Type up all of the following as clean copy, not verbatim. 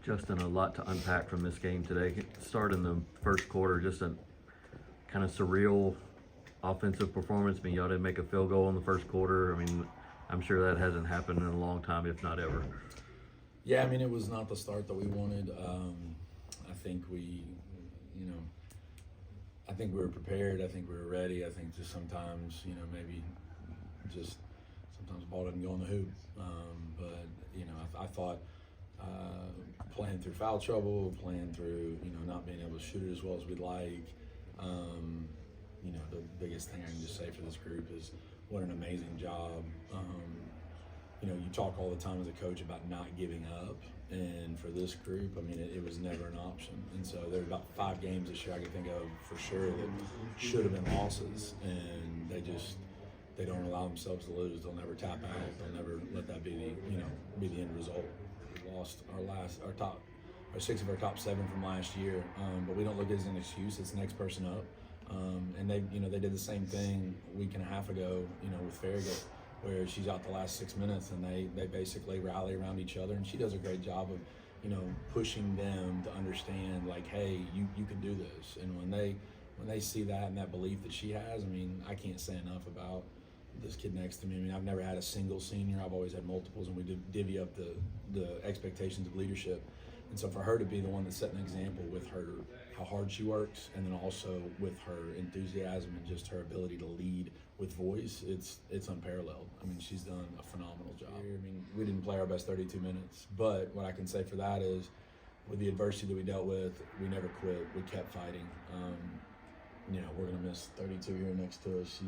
Justin, a lot to unpack from this game today. Start in the first quarter, just a kind of surreal offensive performance. I mean, y'all didn't make a field goal in the first quarter. I mean, I'm sure that hasn't happened in a long time, if not ever. Yeah, I mean, it was not the start that we wanted. I think I think we were prepared. I think we were ready. I think just sometimes, maybe just sometimes the ball didn't go in the hoop. But I thought playing through foul trouble, playing through, not being able to shoot it as well as we'd like. The biggest thing I can just say for this group is what an amazing job. You talk all the time as a coach about not giving up, and for this group, I mean, it was never an option. And so there were about 5 games this year I can think of for sure that should have been losses, and they don't allow themselves to lose. They'll never tap out. They'll never let that be the end result. We lost our 6 of our top 7 from last year, but we don't look at it as an excuse. It's the next person up. And they did the same thing a week and a half ago, with Farragut, where she's out the last 6 minutes, and they basically rally around each other, and she does a great job of, pushing them to understand, like, hey, you can do this. And when they see that and that belief that she has, I mean, I can't say enough about this kid next to me. I mean, I've never had a single senior. I've always had multiples, and we divvy up the expectations of leadership. And so for her to be the one that set an example with her, how hard she works, and then also with her enthusiasm and just her ability to lead with voice, it's unparalleled. I mean, she's done a phenomenal job. I mean, we didn't play our best 32 minutes, but what I can say for that is, with the adversity that we dealt with, we never quit. We kept fighting. We're gonna miss 32 here next to us.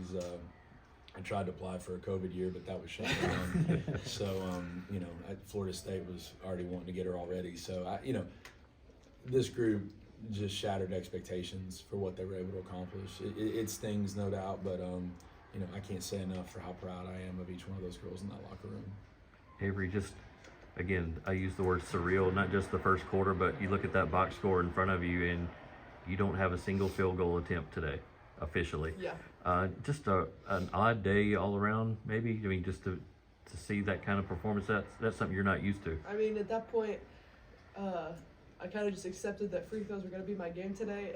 I tried to apply for a COVID year, but that was shut down. So, Florida State was already wanting to get her already. So, this group just shattered expectations for what they were able to accomplish. It stings, no doubt, but, I can't say enough for how proud I am of each one of those girls in that locker room. Avery, just, again, I use the word surreal, not just the first quarter, but you look at that box score in front of you, and you don't have a single field goal attempt today, officially. Yeah. Just an odd day all around, maybe. I mean, just to see that kind of performance, that's something you're not used to. I mean, at that point, I kind of just accepted that free throws were going to be my game today,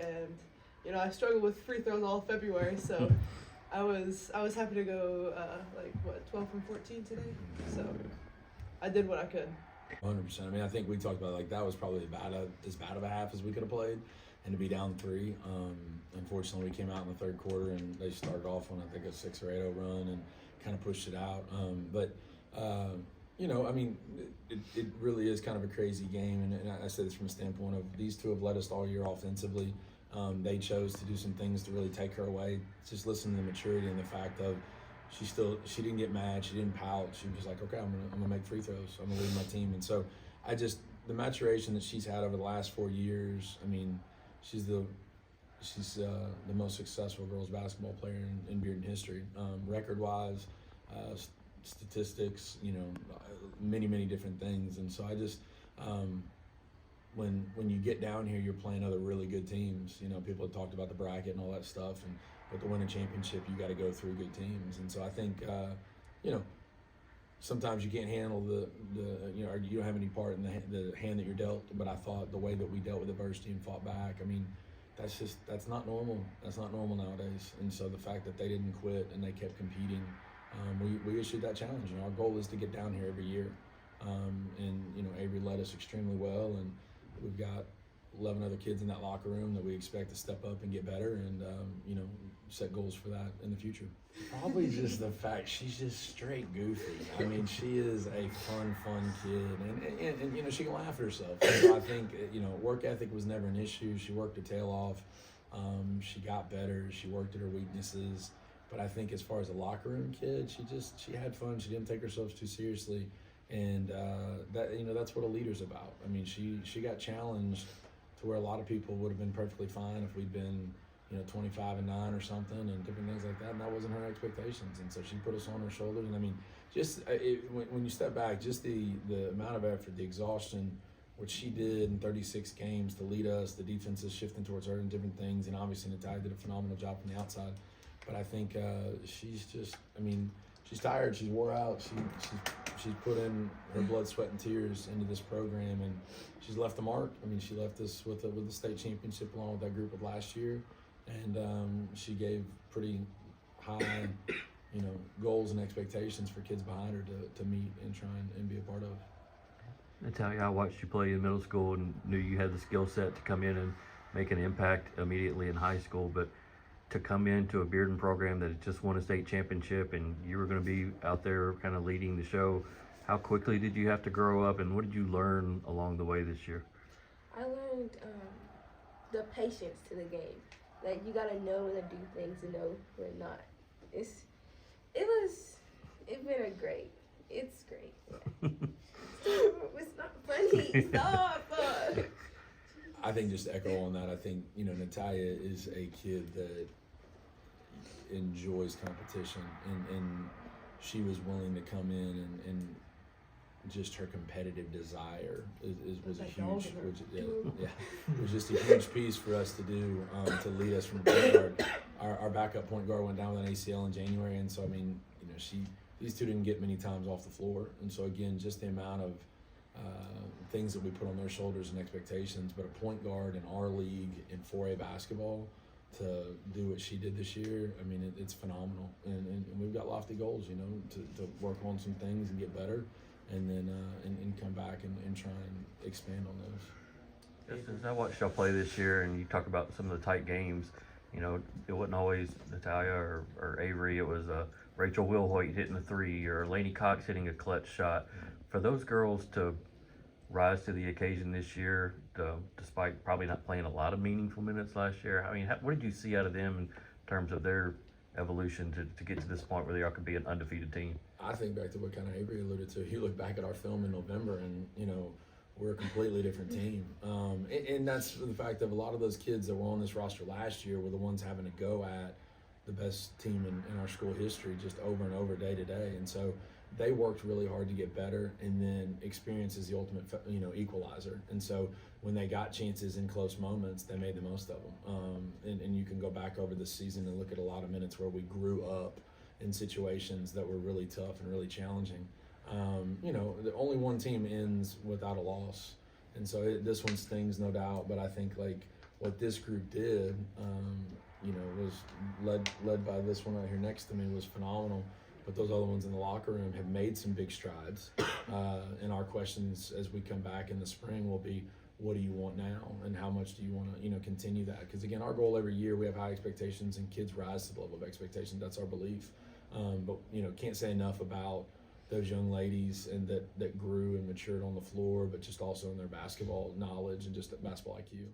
and I struggled with free throws all February, so I was happy to go 12 from 14 today. So I did what I could. 100%. I mean, I think we talked about, that was probably as bad of a half as we could have played, and to be down 3. Unfortunately, we came out in the third quarter, and they started off on, I think, a 6 or 8-0 run and kind of pushed it out. I mean, it really is kind of a crazy game, and I say this from a standpoint of these two have led us all year offensively. They chose to do some things to really take her away. Just listen to the maturity and the fact of she didn't get mad, she didn't pout. She was like, okay, I'm gonna make free throws. I'm gonna lead my team. And so the maturation that she's had over the last 4 years. I mean, she's the most successful girls basketball player in Bearden history, record-wise, statistics, many different things. And so I just, when you get down here, you're playing other really good teams. People have talked about the bracket and all that stuff, but to win a championship, you got to go through good teams. And so I think, sometimes you can't handle you don't have any part in the hand that you're dealt. But I thought the way that we dealt with adversity and fought back, I mean, that's not normal. That's not normal nowadays. And so the fact that they didn't quit and they kept competing, we issued that challenge. Our goal is to get down here every year. Avery led us extremely well, and we've got 11 other kids in that locker room that we expect to step up and get better, and set goals for that in the future. Probably just the fact she's just straight goofy. I mean, she is a fun kid, and she can laugh at herself. So I think work ethic was never an issue. She worked her tail off. She got better. She worked at her weaknesses. But I think as far as a locker room kid, she had fun. She didn't take herself too seriously, and that's what a leader's about. I mean, she got challenged to where a lot of people would have been perfectly fine if we'd been 25-9 or something, and different things like that, and that wasn't her expectations. And so she put us on her shoulders. And I mean, when you step back, just the amount of effort, the exhaustion, what she did in 36 games to lead us, the defense is shifting towards her and different things, and obviously Natalya did a phenomenal job from the outside. But I think she's tired, she's wore out, she's she's put in her blood, sweat, and tears into this program, and she's left a mark. I mean, she left us with the state championship along with that group of last year, and she gave pretty high, goals and expectations for kids behind her to meet and try and be a part of. Natalya, I watched you play in middle school and knew you had the skill set to come in and make an impact immediately in high school, but to come into a Bearden program that had just won a state championship and you were going to be out there kind of leading the show, how quickly did you have to grow up and what did you learn along the way this year? I learned the patience to the game. Like, you gotta know when to do things and know when not. It's been great. It's great. It's not funny. Stop. I think just to echo on that, I think, Natalya is a kid that enjoys competition, and she was willing to come in and just her competitive desire was a huge, was just a huge piece for us to do, to lead us from point guard. Our backup point guard went down with an ACL in January, and so, I mean, these two didn't get many times off the floor, and so again, just the amount of things that we put on their shoulders and expectations, but a point guard in our league in 4A basketball to do what she did this year, I mean, it's phenomenal, and we've got lofty goals, to work on some things and get better, and then and come back and try and expand on those. Just as I watched y'all play this year and you talk about some of the tight games, it wasn't always Natalya or Avery, it was Rachel Wilhoit hitting a three or Lainey Cox hitting a clutch shot. For those girls to rise to the occasion this year, despite probably not playing a lot of meaningful minutes last year, I mean, what did you see out of them in terms of their evolution to get to this point where y'all could be an undefeated team? I think back to what kind of Avery alluded to. You look back at our film in November and, we're a completely different team. And that's the fact of a lot of those kids that were on this roster last year were the ones having to go at the best team in our school history just over and over, day to day. And so they worked really hard to get better, and then experience is the ultimate, equalizer. And so when they got chances in close moments, they made the most of them. And you can go back over the season and look at a lot of minutes where we grew up in situations that were really tough and really challenging. The only one team ends without a loss, and so this one stings, no doubt. But I think what this group did, was led by this one right here next to me, was phenomenal. But those other ones in the locker room have made some big strides. And our questions as we come back in the spring will be, what do you want now, and how much do you want to continue that? Because again, our goal every year, we have high expectations, and kids rise to the level of expectation. That's our belief. But can't say enough about those young ladies and that grew and matured on the floor, but just also in their basketball knowledge and just basketball IQ.